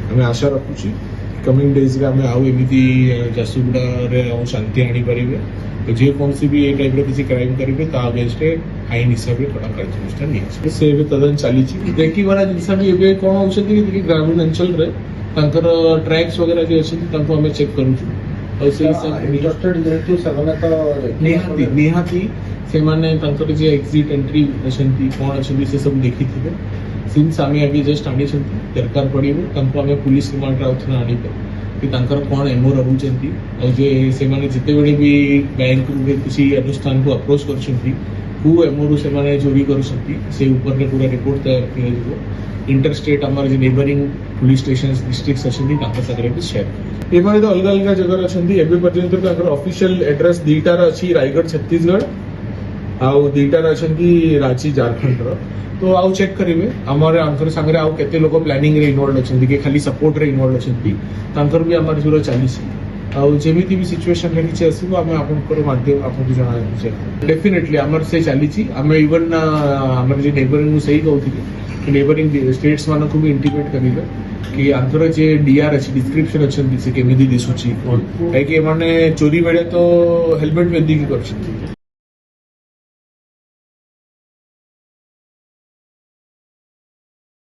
आम आशा रखुची coming days रे आम आउ एमती झारसुगुड़ा शांति आनीपर तो जेकोसी भी टाइप किसी क्राइम करेंगे ता अगेंस्ट आईन हिसाब से कड़ा कार्यानुष्ठान नहीं से तदन चली देखी वाला जिनसा भी एबे कौन होउछथि कि ग्रामीण अंचल रे तांकर ट्रैक्स वगैरह जे अछि तांको हमें चेक करू और से इंटरेस्टेड जेतु सगला तो निहाती से माने तांकर जे एग्जिट एंट्री अछंती कोन अछंती से सब देखि थिबे सिंस आमे अभी जस्ट आनी छंती दरकार पड़िबो तांको हमें पुलिस रिमांड राउथना आनी पे कि तांकर कोन एमओ रहउछंती और जे से माने जते बेले भी बैंक रे किसी अनुष्ठान को अप्रोच करछंती हु एमओ रु से माने चोरी करछंती से ऊपर रे पूरा रिपोर्ट तैयार किया जिवो इंटरस्टेट आमर जे नेबरिंग पुलिस स्टेशन डिस्ट्रिक्ट्स अछंती तांका सागरे भी शेयर एमाने तो अलग अलग जगह अछंती एबे पर्यंत तांकर ऑफिशियल एड्रेस दीटार अछि रायगढ़ छत्तीसगढ़ आउ दीटार अछंती रांची झारखंड रो तो आउ चेक करेंगे आमर आंकर सागरे आउ केते लोग प्लानिंग रे इन्वॉल्व अछंती के खाली सपोर्ट रे इन्वॉल्व अछंती तांकर भी आमर जुरो चालीसी आउ जेमिति भी सिचुएशन रे किछ आसीबो आमे आपनकर माध्यम आपन जणा छै डेफिनेटली आमर से चालीची आमे इवन आमर जे नेबरिंग नु सही कहउथिले कि नेबरिंग स्टेट्स मानको को भी इंटीग्रेट करिवे कि आंतर जे डीआर अछि डिस्क्रिप्शन अछंती से केमिति दिसुची काहे कि माने चोरी बेले तो हेलमेट पेंदी की करछंती